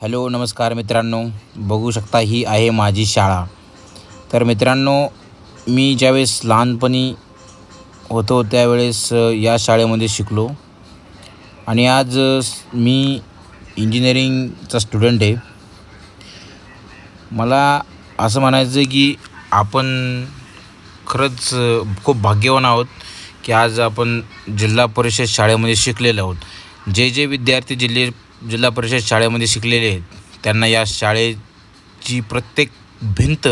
Hello नमस्कार मित्रांनो, बघू शकता ही आहे माझी शाळा। तर मित्रांनो, मी ज्यावेळेस लहानपणी होतो त्यावेळेस या शाळेमध्ये शिकलो आणि आज मी इंजिनिअरिंगचा स्टुडंट आहे। मला असं म्हणायचं आहे की आपण खरंच खूप भाग्यवान आहोत की आज आपण जिल्हा परिषद शाळेमध्ये शिकलेलो आहोत। जे विद्यार्थी जिल्हा परिषद शाळेमध्ये शिकलेले आहेत त्यांना या शाळेची प्रत्येक भिंत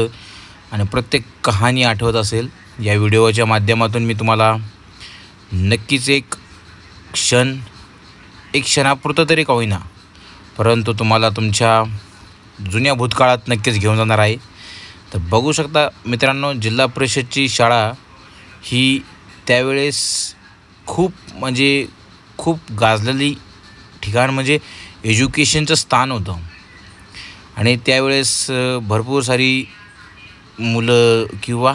आणि प्रत्येक कहाणी आठवत असेल। या व्हिडिओच्या माध्यमातून मी तुम्हाला नक्कीच एक क्षणापुरतं तरी का होईना परंतु तुम्हाला तुमच्या जुन्या भूतकाळात नक्कीच घेऊन जाणार आहे। तर बघू शकता मित्रांनो, जिल्हा परिषदची शाळा ही त्यावेळेस खूप गाजलेली ठिकाण म्हणजे एज्युकेशनचं स्थान होतं आणि त्यावेळेस भरपूर सारी मुलं किंवा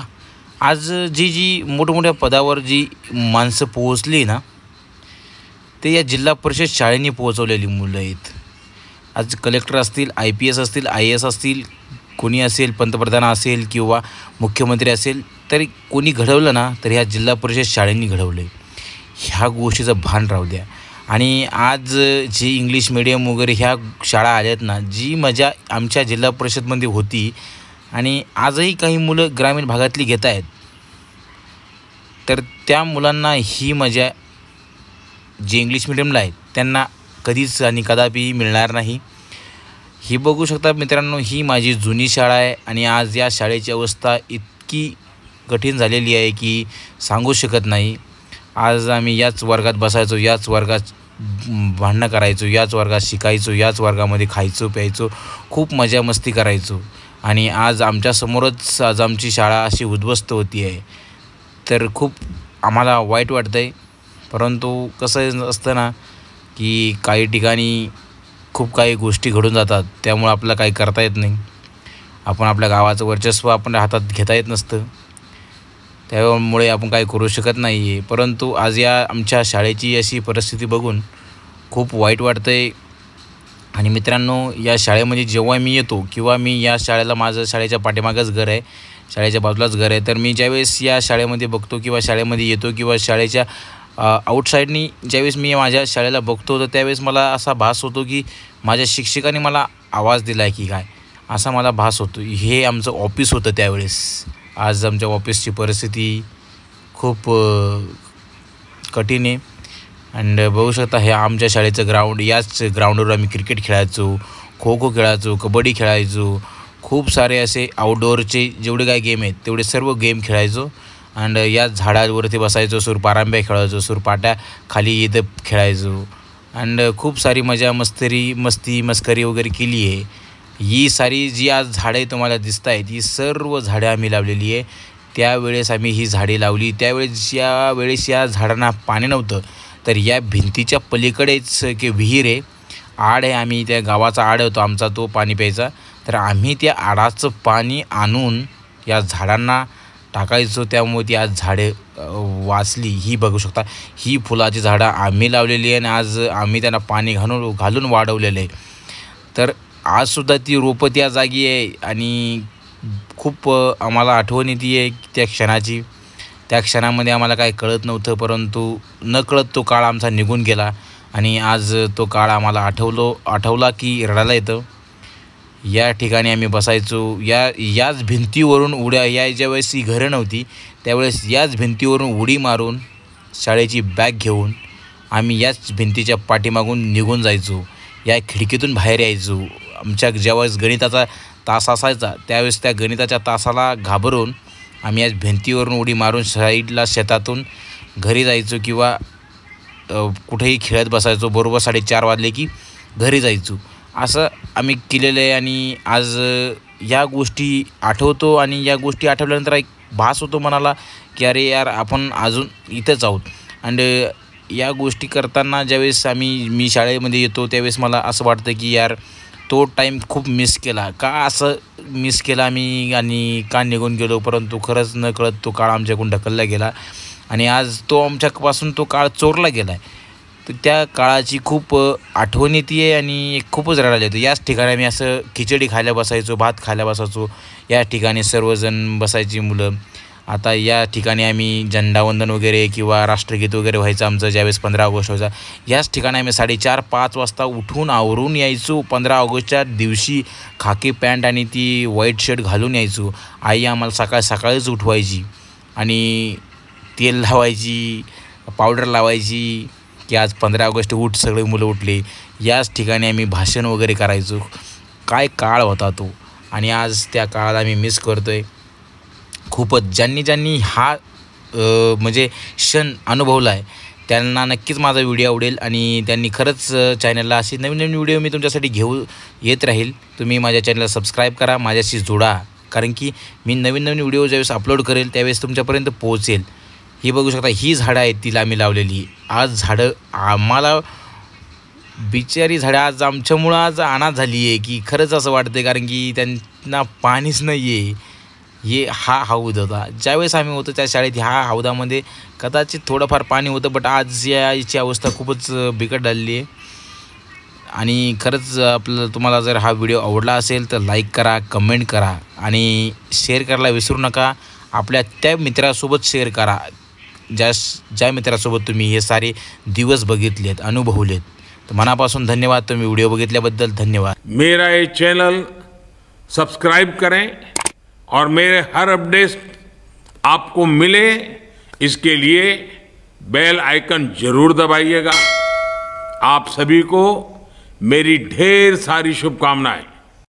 आज जी मोठमोठ्या पदावर जी माणसं पोहोचली ना, ते या जिल्हा परिषद शाळेने पोहोचवलेली मुलं आहेत। आज कलेक्टर असतील, IPS असतील, IAS असतील, कोणी असेल, पंतप्रधान असेल किंवा मुख्यमंत्री असेल, तरी कोणी घडवलं ना तर ह्या जिल्हा परिषद शाळेंनी घडवलं। ह्या गोष्टीचं भान राहू द्या। आणि आज जी इंग्लिश मीडियम वगैरे ह्या शाळा आल्यात ना, जी मजा आमच्या जिल्हा परिषदमध्ये होती आणि आजही काही मुलं ग्रामीण भागातली घेत आहेत, तर त्या मुलांना ही मजा जे इंग्लिश मीडियमला आहेत त्यांना कधीच आणि कदापि मिळणार नाही। ही बघू शकता मित्रांनो, ही माझी जुनी शाळा आहे आणि आज या शाळेची अवस्था इतकी कठीण झालेली आहे की सांगू शकत नाही। आज आम्ही याच वर्गात बसायचो, याच वर्गात भांडणं करायचो, याच वर्गात शिकायचो, याच वर्गामध्ये खायचो प्यायचो, खूप मजा मस्ती करायचो आणि आज आमच्यासमोरच आज आमची शाळा अशी उद्ध्वस्त होती आहे। तर खूप आम्हाला वाईट वाटतं आहे, परंतु कसं असतं ना की काही ठिकाणी खूप काही गोष्टी घडून जातात, त्यामुळे आपल्याला काही करता येत नाही। आपण आपल्या गावाचं वर्चस्व आपण हातात घेता येत नसतं, त्यामुळे आपण काही करू शकत नाही आहे। परंतु आज या आमच्या शाळेची अशी परिस्थिती बघून खूप वाईट वाटतं आहे। आणि मित्रांनो, या शाळेमध्ये जेव्हा मी येतो किंवा मी या शाळेला माझं शाळेच्या पाठीमागंच घर आहे, शाळेच्या बाजूलाच घर आहे, तर मी ज्यावेळेस या शाळेमध्ये बघतो किंवा शाळेमध्ये येतो किंवा शाळेच्या आउटसाईडनी ज्यावेळेस मी माझ्या शाळेला बघतो तर त्यावेळेस मला असा भास होतो की माझ्या शिक्षकांनी मला आवाज दिला आहे की काय, असा मला भास होतो। हे आमचं ऑफिस होतं त्यावेळेस। आज आमच्या ऑफिसची परिस्थिती खूप कठीण आहे अँड बघू शकता हे आमच्या शाळेचं ग्राउंड, याच ग्राउंडवर आम्ही क्रिकेट खेळायचो, खो खो खेळायचो, कबड्डी खेळायचो, खूप सारे असे आउटडोअरचे जेवढे काय गेम आहेत तेवढे सर्व गेम खेळायचो अँड या झाडावरती बसायचो, सूरपारंब्या खेळायचो, सूरपाट्या खाली इथं खेळायचो अँड खूप सारी मस्ती मस्करी वगैरे केली आहे। ही सारी जी आज झाडे तुम्हाला दिसत आहेत ही सर्व झाडे आम्ही लावलेली आहे। त्यावेळेस आम्ही ही झाडे लावली, त्यावेळेस या झाडांना पाणी नव्हतं, तर या भिंतीच्या पलीकडेच की विहीर आहे, आड आहे, आम्ही त्या गावाचा आड होतो आमचा तो पाणी प्यायचा, तर आम्ही त्या आडाचं पाणी आणून या झाडांना टाकायचो, त्यामुळे ती आज झाडे वाचली। ही बघू शकता, ही फुलाची झाडं आम्ही लावलेली आहे आणि आज आम्ही त्यांना पाणी घालून वाढवलेलं आहे। तर आजसुद्धा ती रोपं त्या जागी आहे आणि खूप आम्हाला आठवण येते आहे त्या क्षणाची। त्या क्षणामध्ये आम्हाला काही कळत नव्हतं, परंतु नकळत तो काळ आमचा निघून गेला आणि आज तो काळ आम्हाला आठवला की रडायला येतं। या ठिकाणी आम्ही बसायचो, याच भिंतीवरून उड्या, ज्यावेळेस ही घरं नव्हती त्यावेळेस याच भिंतीवरून उडी मारून शाळेची बॅग घेऊन आम्ही याच भिंतीच्या पाठीमागून निघून जायचो, या खिडकीतून बाहेर यायचो। आमच्या ज्यावेळेस गणिताचा तास असायचा त्यावेळेस त्या गणिताच्या तासाला घाबरून आम्ही याच भिंतीवरून उडी मारून साईडला शेतातून घरी जायचो किंवा कुठेही खेळत बसायचो। बरोबर 4:30 वाजले की घरी जायचो, असं आम्ही केलेलं आहे। आणि आज या गोष्टी आठवतो आणि या गोष्टी आठवल्यानंतर एक भास होतो मनाला की अरे यार, आपण अजून इथंच आहोत। अँड या गोष्टी करताना ज्यावेळेस मी शाळेमध्ये येतो त्यावेळेस मला असं वाटतं की यार, तो टाईम खूप मिस केला, का असं मिस केला आम्ही आणि का निघून गेलो, परंतु खरंच नकळत तो काळ आमच्याकडून ढकलला गेला आणि आज तो आमच्यापासून तो काळ चोरला गेला आहे। तर त्या काळाची खूप आठवण येते आहे आणि खूपच रडायला येतं. याच ठिकाणी आम्ही असं खिचडी खायला बसायचो, भात खायला बसायचो. या ठिकाणी सर्वजण बसायची मुलं. आता या ठिकाणी आम्ही झेंडावंदन वगैरे किंवा राष्ट्रगीत वगैरे व्हायचं आमचं ज्यावेळेस 15 ऑगस्ट व्हायचा. याच ठिकाणी आम्ही 4:30-5 वाजता उठून आवरून यायचो. 15 ऑगस्टच्या दिवशी खाकी पॅन्ट आणि ती व्हाईट शर्ट घालून यायचो. आई आम्हाला सकाळीच उठवायची आणि तेल लावायची, पावडर लावायची की आज 15 ऑगस्ट उठ, सगळे मुलं उठले. याच ठिकाणी आम्ही भाषण वगैरे करायचो. काय काळ होता तो आणि आज त्या काळाला आम्ही मिस करतो आहे खूपच. ज्यांनी हा म्हणजे क्षण अनुभवला आहे त्यांना नक्कीच माझा व्हिडिओ आवडेल आणि त्यांनी खरंच चॅनलला अशी नवीन व्हिडिओ मी तुमच्यासाठी येत राहील. तुम्ही माझ्या चॅनलला सबस्क्राईब करा, माझ्याशी जोडा, कारण की मी नवीन व्हिडिओ ज्यावेळेस अपलोड करेल त्यावेळेस तुमच्यापर्यंत पोहोचेल. ही बघू शकता, ही झाडं आहेत तिला आम्ही लावलेली. आज झाडं आम्हाला बिचारी झाडं आज आमच्यामुळं आज अनाथ झाली आहे की खरंच असं वाटतं, कारण की त्यांना पाणीच नाही आहे. हा हौद होता ज्यावेळेस आम्ही होतो त्या शाळेत. ह्या हौदामध्ये कदाचित थोडंफार पाणी होतं, बट आज याची अवस्था खूपच बिकट झालेली आहे. आणि खरंच तुम्हाला जर हा व्हिडिओ आवडला असेल तर लाईक करा, कमेंट करा आणि शेअर करायला विसरू नका. आपल्या त्या मित्रासोबत शेअर करा ज्या मित्रासोबत तुम्ही हे सारे दिवस बघितलेत, अनुभवलेत. तर मनापासून धन्यवाद. तुम्ही व्हिडिओ बघितल्याबद्दल धन्यवाद. मेरा ये चैनल सब्सक्राइब करें और मेरे हर अपडेट आपको मिले, इसके लिए बेल आइकन जरूर दबाइएगा. आप सभी को मेरी ढेर सारी शुभकामनाएं.